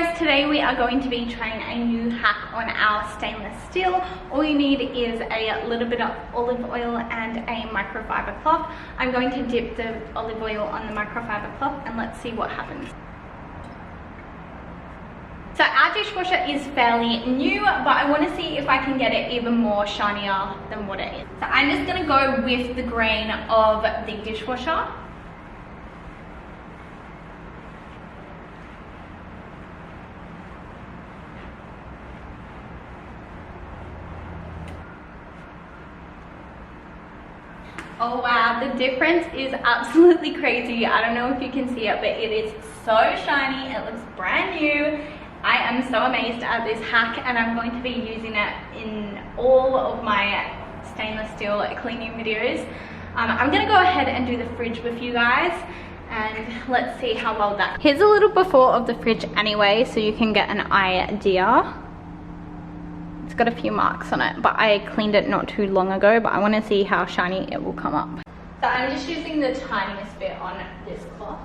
guys, today we are going to be trying a new hack on our stainless steel. All you need is a little bit of olive oil and a microfiber cloth. I'm going to dip the olive oil on the microfiber cloth and let's see what happens. So our dishwasher is fairly new, but I want to see if I can get it even more shinier than what it is. So I'm just going to go with the grain of the dishwasher. Oh wow, the difference is absolutely crazy. I don't know if you can see it, but it is so shiny. It looks brand new. I am so amazed at this hack, and I'm going to be using it in all of my stainless steel cleaning videos. I'm gonna go ahead and do the fridge with you guys, and let's see how well that. Here's a little before of the fridge anyway, so you can get an idea. It's got a few marks on it, but I cleaned it not too long ago, but I want to see how shiny it will come up. So I'm just using the tiniest bit on this cloth.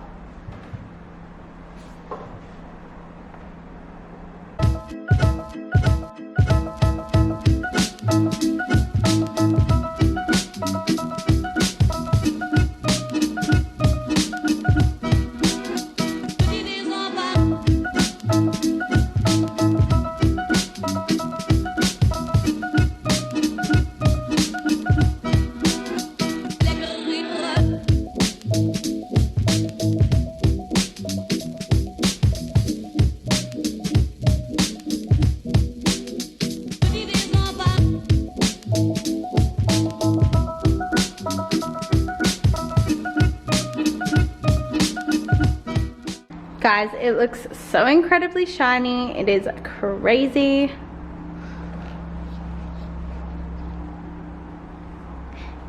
Guys, it looks so incredibly shiny. It is crazy.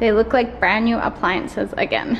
They look like brand new appliances again.